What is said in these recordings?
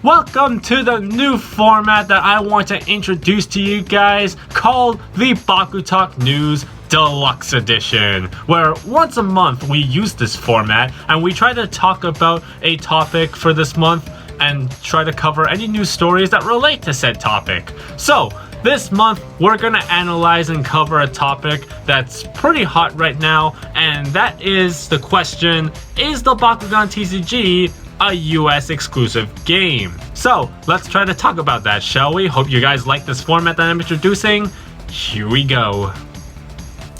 Welcome to the new format that I want to introduce to you guys called the BakuTalk News Deluxe Edition, where once a month we use this format and we try to talk about a topic for this month and try to cover any news stories that relate to said topic. So this month we're gonna analyze and cover a topic that's pretty hot right now, and that is the question, is the Bakugan TCG a US exclusive game? So let's try to talk about that, shall we? Hope you guys like this format that I'm introducing. Here we go.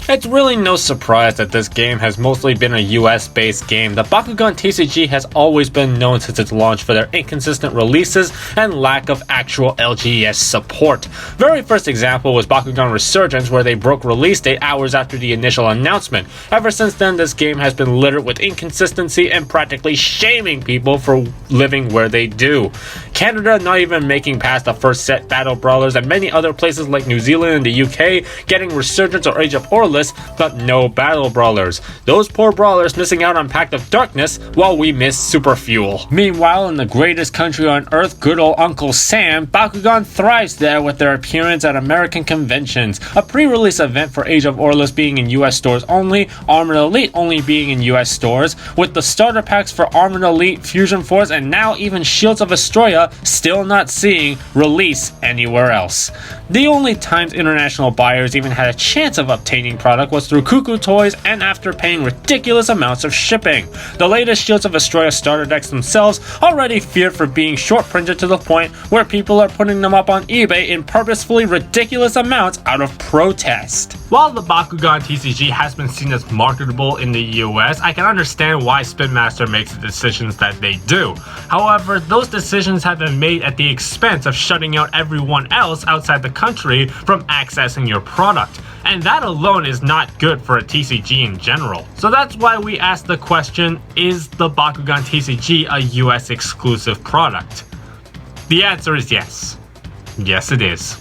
It's really no surprise that this game has mostly been a US-based game. The Bakugan TCG has always been known since its launch for their inconsistent releases and lack of actual LGS support. Very first example was Bakugan Resurgence, where they broke release date hours after the initial announcement. Ever since then, this game has been littered with inconsistency and practically shaming people for living where they do. Canada not even making past the first set Battle Brawlers, and many other places like New Zealand and the UK getting Resurgence or Age of Orlus, but no Battle Brawlers. Those poor brawlers missing out on Pact of Darkness while we miss Super Fuel. Meanwhile, in the greatest country on earth, good old Uncle Sam, Bakugan thrives there with their appearance at American conventions. A pre-release event for Age of Orlus being in US stores only, Armored Elite only being in US stores, with the starter packs for Armored Elite, Fusion Force, and now even Shields of Astroya still not seeing release anywhere else. The only times international buyers even had a chance of obtaining product was through Cuckoo Toys and after paying ridiculous amounts of shipping. The latest Shields of Astroya starter decks themselves already feared for being short printed to the point where people are putting them up on eBay in purposefully ridiculous amounts out of protest. While the Bakugan TCG has been seen as marketable in the US, I can understand why Spin Master makes the decisions that they do. However, those decisions have been made at the expense of shutting out everyone else outside the country from accessing your product. And that alone is not good for a TCG in general. So that's why we asked the question, is the Bakugan TCG a US exclusive product? The answer is yes. Yes, it is.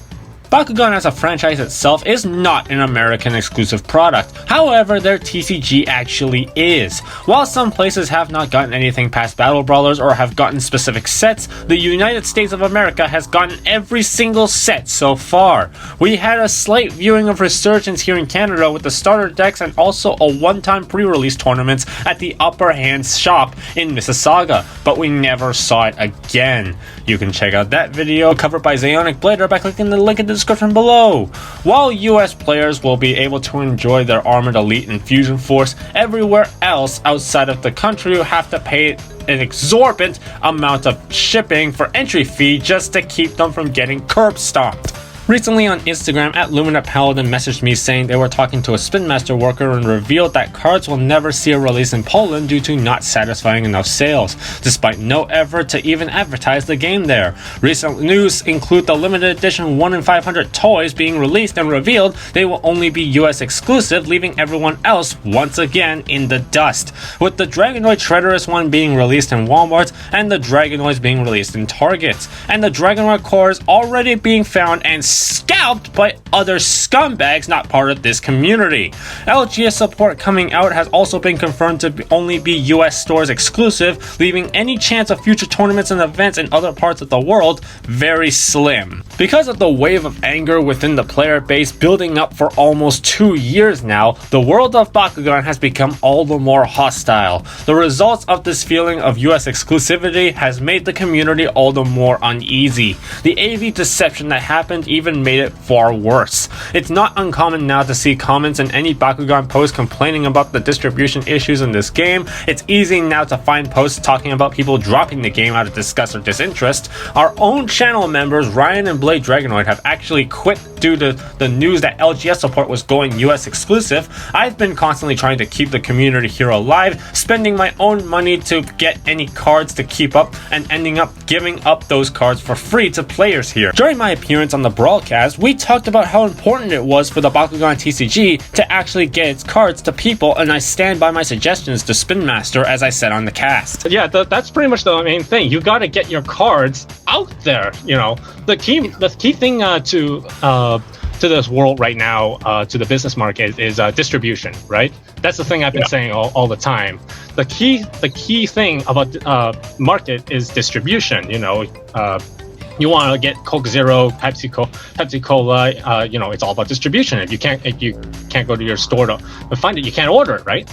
Bakugan as a franchise itself is not an American exclusive product. However, their TCG actually is. While some places have not gotten anything past Battle Brawlers or have gotten specific sets, the United States of America has gotten every single set so far. We had a slight viewing of Resurgence here in Canada with the starter decks and also a one-time pre-release tournaments at the Upper Hands shop in Mississauga, but we never saw it again. You can check out that video covered by Zionic Blader by clicking the link in the description below. While US players will be able to enjoy their Armored Elite and Fusion Force, everywhere else outside of the country will have to pay an exorbitant amount of shipping for entry fee just to keep them from getting curb stomped. Recently on Instagram, @LuminatPaladin messaged me saying they were talking to a Spin Master worker and revealed that cards will never see a release in Poland due to not satisfying enough sales, despite no effort to even advertise the game there. Recent news include the limited edition 1 in 500 toys being released and revealed they will only be US exclusive, leaving everyone else once again in the dust, with the Dragonoid Shredderus one being released in Walmart and the Dragonoids being released in Targets, and the Dragonoid cores already being found and scalped by other scumbags not part of this community. LGS support coming out has also been confirmed to only be US stores exclusive, leaving any chance of future tournaments and events in other parts of the world very slim. Because of the wave of anger within the player base building up for almost 2 years now, the world of Bakugan has become all the more hostile. The results of this feeling of US exclusivity has made the community all the more uneasy. The AV deception that happened even made it far worse. It's not uncommon now to see comments in any Bakugan post complaining about the distribution issues in this game. It's easy now to find posts talking about people dropping the game out of disgust or disinterest. Our own channel members Ryan and Blade Dragonoid have actually quit due to the news that LGS support was going US exclusive. I've been constantly trying to keep the community here alive, spending my own money to get any cards to keep up and ending up giving up those cards for free to players here. During my appearance on the Brawlcast, we talked about how important it was for the Bakugan TCG to actually get its cards to people, and I stand by my suggestions to Spin Master as I said on the cast. Yeah, that's pretty much the main thing. You gotta get your cards out there, you know. The key thing to this world right now, to the business market, is distribution, right? That's the thing I've been saying all the time. The key thing about market is distribution. You know, you want to get Coke Zero, Pepsi Cola. You know, it's all about distribution. If you can't go to your store to find it, you can't order it, right?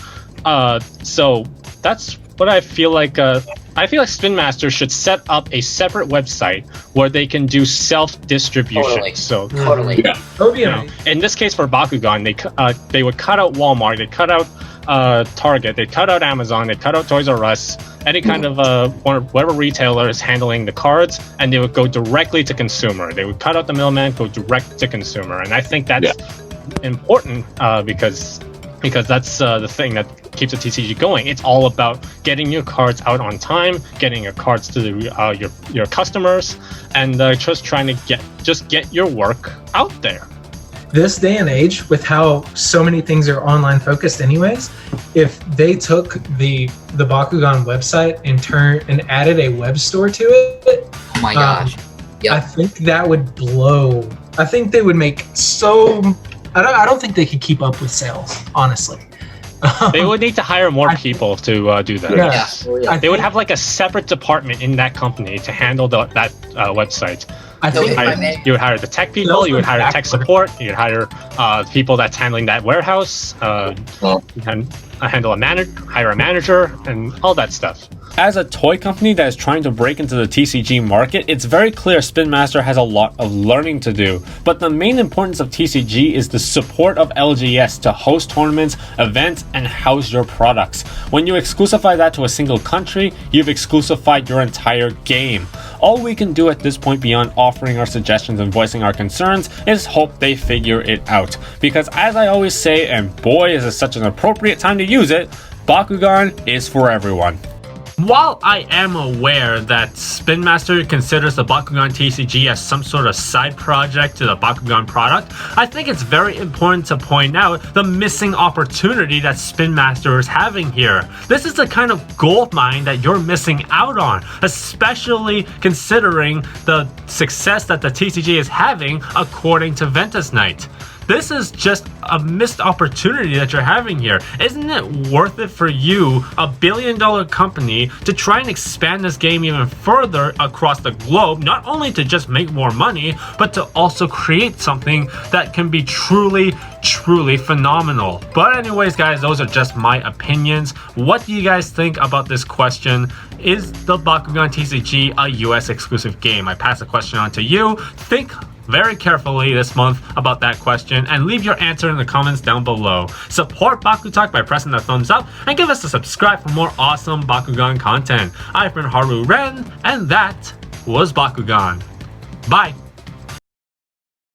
So that's what I feel like. I feel like Spin Master should set up a separate website where they can do self-distribution. Totally. So Totally. Yeah. in this case for Bakugan, they would cut out Walmart, they cut out Target, they cut out Amazon, they cut out Toys R Us, any kind of whatever retailer is handling the cards, and they would go directly to consumer. They would cut out the middleman, go direct to consumer, and I think that's important because that's the thing that keeps the TCG going. It's all about getting your cards out on time, getting your cards to your customers, and just trying to get your work out there. This day and age, with how so many things are online focused anyways, if they took the Bakugan website and added a web store to it, Oh my gosh. Yep. I think that would blow. I think they would make so. I don't think they could keep up with sales, honestly. They would need to hire more people to do that. Yeah. Yeah. They would have like a separate department in that company to handle that website. I think You would hire the tech people, you would hire tech support, you'd hire people that's handling that warehouse, and hire a manager, and all that stuff. As a toy company that is trying to break into the TCG market, it's very clear Spin Master has a lot of learning to do. But the main importance of TCG is the support of LGS to host tournaments, events, and house your products. When you exclusify that to a single country, you've exclusified your entire game. All we can do at this point beyond offering our suggestions and voicing our concerns is hope they figure it out. Because as I always say, and boy is it such an appropriate time to use it, Bakugan is for everyone. While I am aware that Spin Master considers the Bakugan TCG as some sort of side project to the Bakugan product, I think it's very important to point out the missing opportunity that Spin Master is having here. This is the kind of gold mine that you're missing out on, especially considering the success that the TCG is having according to Ventus Knight. This is just a missed opportunity that you're having here. Isn't it worth it for you, a billion-dollar company, to try and expand this game even further across the globe, not only to just make more money, but to also create something that can be truly phenomenal? But anyways, guys, those are just my opinions. What do you guys think about this question? Is the Bakugan TCG a US exclusive game? I pass the question on to you. Think very carefully this month about that question and leave your answer in the comments down below. Support BakuTalk by pressing the thumbs up and give us a subscribe for more awesome Bakugan content. I've been Haru Ren, and that was Bakugan. Bye!